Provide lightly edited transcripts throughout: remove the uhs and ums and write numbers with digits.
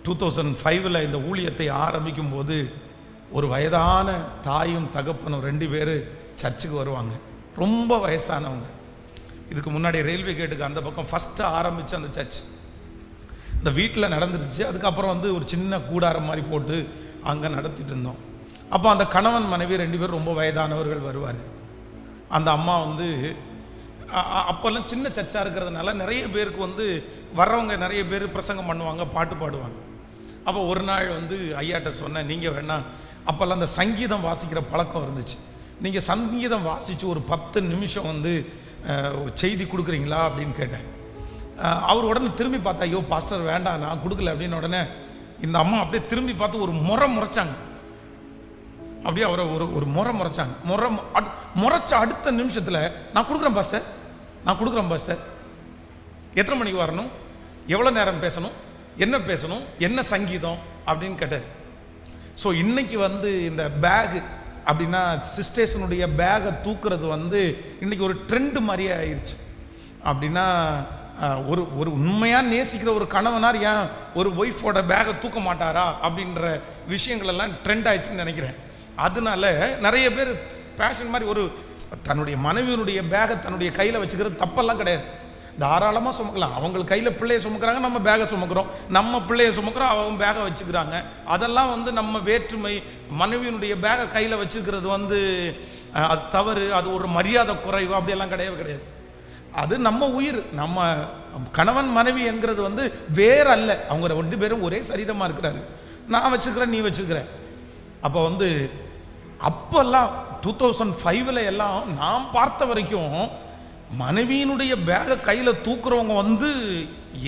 2005 இந்த ஊழியத்தை ஆரம்பிக்கும் போது ஒரு வயதான தாயும் தகப்பனும் 2 பேர் சர்ச்சுக்கு வருவாங்க. ரொம்ப வயசானவங்க. இதுக்கு முன்னாடி ரயில்வே கேட்டுக்கு அந்த பக்கம் ஃபஸ்ட்டு ஆரம்பித்த அந்த சர்ச் இந்த வீட்டில் நடந்துருச்சு. அதுக்கப்புறம் ஒரு சின்ன கூடாரம் மாதிரி போட்டு அங்கே நடத்திட்டு இருந்தோம். அப்போ அந்த கணவன் மனைவி 2 பேரும் ரொம்ப வயதானவர்கள் வருவார். அந்த அம்மா அப்போல்லாம் சின்ன சர்ச்சாக இருக்கிறதுனால நிறைய பேருக்கு வர்றவங்க நிறைய பேர் பிரசங்கம் பண்ணுவாங்க, பாட்டு பாடுவாங்க. அப்போ ஒரு நாள் ஐயாட்ட சொன்னேன், நீங்கள் வேணா அப்போல்லாம் அந்த சங்கீதம் வாசிக்கிற பழக்கம் இருந்துச்சு, நீங்கள் சங்கீதம் வாசித்து ஒரு 10 நிமிஷம் செய்தி கொடுக்குறீங்களா அப்படின்னு கேட்டேன். அவர் உடனே திரும்பி பார்த்தா, ஐயோ பாஸ்டர் வேண்டாம் நான் கொடுக்கல அப்படின்னு. உடனே இந்த அம்மா அப்படியே திரும்பி பார்த்து ஒரு முறைச்சாங்க. அப்படியே அவரை ஒரு முறைச்சாங்க. முறைச்ச அடுத்த நிமிஷத்தில் நான் கொடுக்குறேன் பாஸ்டர், நான் கொடுக்குறேன் பாஸ்டர், எத்தனை மணிக்கு வரணும், எவ்வளோ நேரம் பேசணும், என்ன பேசணும், என்ன சங்கீதம் அப்படின்னு கேட்டார். ஸோ இன்னைக்கு இந்த பேகு அப்படின்னா சிஸ்டேஷனுடைய பேகை தூக்குறது இன்னைக்கு ஒரு ட்ரெண்டு மாதிரியே ஆயிடுச்சு. அப்படின்னா ஒரு உண்மையாக நேசிக்கிற ஒரு கணவனார் ஏன் ஒரு ஒய்ஃபோட பேகை தூக்க மாட்டாரா அப்படின்ற விஷயங்கள் எல்லாம் ட்ரெண்ட் ஆயிடுச்சுன்னு நினைக்கிறேன். அதனால நிறைய பேர் பேஷன் மாதிரி தன்னுடைய மனைவியினுடைய பேகை தன்னுடைய கையில் வச்சுக்கிறது தப்பெல்லாம் கிடையாது, தாராளமாக சுமக்கலாம். அவங்க கையில் பிள்ளையை சுமக்கிறாங்க, நம்ம பேகை சுமக்கிறோம், நம்ம பிள்ளையை சுமக்கிறோம், அவங்க பேகை வச்சுக்கிறாங்க. அதெல்லாம் நம்ம வேற்றுமை. மனைவியினுடைய பேகை கையில் வச்சுக்கிறது அது தவறு, அது ஒரு மரியாதை குறைவு அப்படியெல்லாம் கிடையாது. அது நம்ம உயிர், நம்ம கணவன் மனைவி என்கிறது வேற அல்ல. அவங்க 2 பேரும் ஒரே சரீரமாக இருக்கிறாரு. நான் வச்சுக்கிறேன், நீ வச்சுக்கிற. அப்போ அப்போல்லாம் 2005 எல்லாம் நான் பார்த்த வரைக்கும் மனைவியினுடைய பேகை கையில் தூக்குறவங்க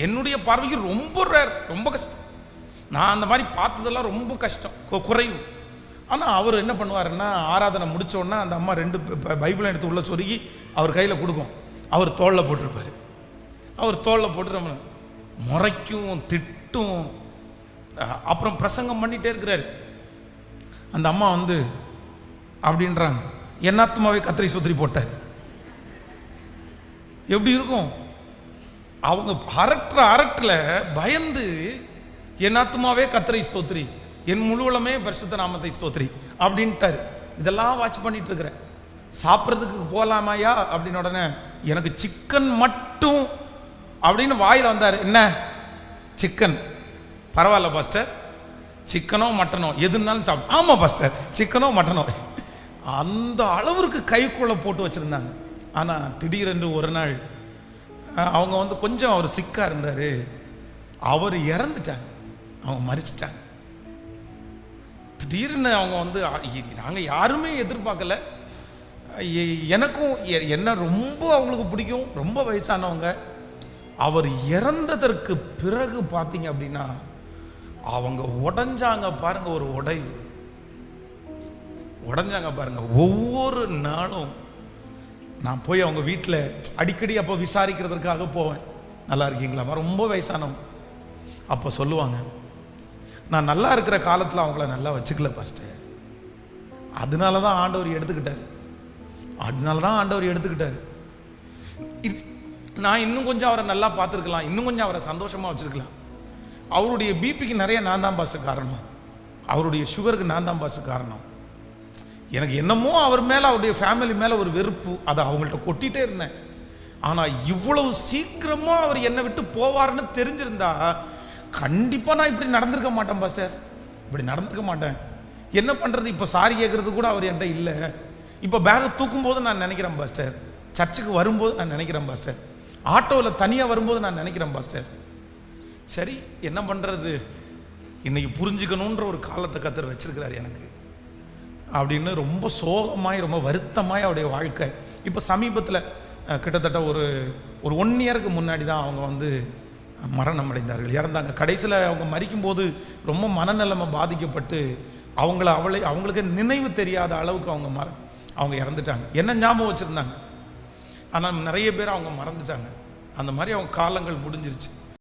என்னுடைய பார்வைக்கு ரொம்ப ரேர், ரொம்ப கஷ்டம். நான் அந்த மாதிரி பார்த்ததெல்லாம் ரொம்ப கஷ்டம், குறைவு. ஆனால் அவர் என்ன பண்ணுவாருன்னா, ஆராதனை முடித்தோன்னா அந்த அம்மா 2 பைபிளை எடுத்து உள்ள சொருகி அவர் கையில் கொடுக்கும். அவர் தோளில் போட்டிருப்பார். அவர் தோளில் போட்டு முறைக்கும் திட்டும். அப்புறம் பிரசங்கம் பண்ணிகிட்டே இருக்கிறார். அந்த அம்மா அப்படின்றாங்க, என்னாத்துமாவே கத்திரி சுத்திரி போட்டார். எப்படி இருக்கும்? அவங்க அரட்டில் பயந்து என்னாத்துமாவே கத்திரை ஸ்தோத்திரி, என் முழுவலமே பரிசுத்த நாமத்தை ஸ்தோத்திரி அப்படின்ட்டார். இதெல்லாம் வாட்ச் பண்ணிட்டு இருக்கிறேன். சாப்பிட்றதுக்கு போகலாமாயா அப்படின்னு. உடனே எனக்கு சிக்கன் மட்டும் அப்படின்னு வாயில் வந்தார். என்ன சிக்கன்? பரவாயில்ல பாஸ்டர், சிக்கனோ மட்டனோ எதுனாலும் சாப்பிடும். ஆமாம் பாஸ்டர், சிக்கனோ மட்டனோ. அந்த அளவிற்கு கைக்குள்ள போட்டு வச்சுருந்தாங்க. ஆனால் திடீரென்று ஒரு நாள் அவங்க கொஞ்சம் அவர் சிக்காக இருந்தார். அவர் இறந்துட்டாங்க, அவங்க மரிச்சிட்டாங்க. திடீர்னு அவங்க நாங்கள் யாருமே எதிர்பார்க்கல. எனக்கும் என்ன ரொம்ப அவங்களுக்கு பிடிக்கும், ரொம்ப வயசானவங்க. அவர் இறந்ததற்கு பிறகு பார்த்தீங்க அப்படின்னா அவங்க உடைஞ்சாங்க பாருங்க, ஒரு உடைவு உடைஞ்சாங்க பாருங்க. ஒவ்வொரு நாளும் நான் போய் அவங்க வீட்டில் அடிக்கடி அப்போ விசாரிக்கிறதுக்காக போவேன். நல்லா இருக்கீங்களாம்மா? ரொம்ப வயசானவங்க. அப்போ சொல்லுவாங்க, நான் நல்லா இருக்கிற காலத்தில் அவங்கள நல்லா வச்சுக்கல பாஸ்டர், அதனால தான் ஆண்டவர் எடுத்துக்கிட்டார், அதனால தான் ஆண்டவர் எடுத்துக்கிட்டார். நான் இன்னும் கொஞ்சம் அவரை நல்லா பார்த்துருக்கலாம், இன்னும் கொஞ்சம் அவரை சந்தோஷமாக வச்சுருக்கலாம். அவருடைய பிபிக்கு நிறைய நான் தான் பாஸ்டர் காரணம், அவருடைய சுகருக்கு நான் தான் பாஸ்டர் காரணம். எனக்கு என்னமோ அவர் மேலே, அவருடைய ஃபேமிலி மேலே ஒரு வெறுப்பு, அதை அவங்கள்ட்ட கொட்டிகிட்டே இருந்தேன். ஆனால் இவ்வளவு சீக்கிரமாக அவர் என்னை விட்டு போவார்னு தெரிஞ்சிருந்தா கண்டிப்பாக நான் இப்படி நடந்திருக்க மாட்டேன் பாஸ்டர், இப்படி நடந்திருக்க மாட்டேன். என்ன பண்ணுறது? இப்போ சாரி கேட்குறது கூட அவர் என்கிட்ட இல்லை. இப்போ பேகை தூக்கும்போது நான் நினைக்கிறேன் பாஸ்டர், சர்ச்சுக்கு வரும்போது நான் நினைக்கிறேன் பாஸ்டர், ஆட்டோவில் தனியாக வரும்போது நான் நினைக்கிறேன் பாஸ்டர். சரி, என்ன பண்ணுறது, இன்னைக்கு புரிஞ்சுக்கணுன்ற ஒரு காலத்தை கர்த்தர் வச்சிருக்கிறார் எனக்கு அப்படின்னு ரொம்ப சோகமாய், ரொம்ப வருத்தமாய் அவருடைய வாழ்க்கை. இப்போ சமீபத்தில் கிட்டத்தட்ட ஒரு 1 இயருக்கு முன்னாடி தான் அவங்க மரணம் அடைந்தார்கள், இறந்தாங்க. கடைசியில் அவங்க மரிக்கும்போது ரொம்ப மனநிலைமை பாதிக்கப்பட்டு அவங்களுக்கு நினைவு தெரியாத அளவுக்கு அவங்க இறந்துட்டாங்க. என்ன ஞாபகம் வச்சுருந்தாங்க, ஆனால் நிறைய பேர் அவங்க மறந்துட்டாங்க. அந்த மாதிரி அவங்க காலங்கள் முடிஞ்சிருச்சு.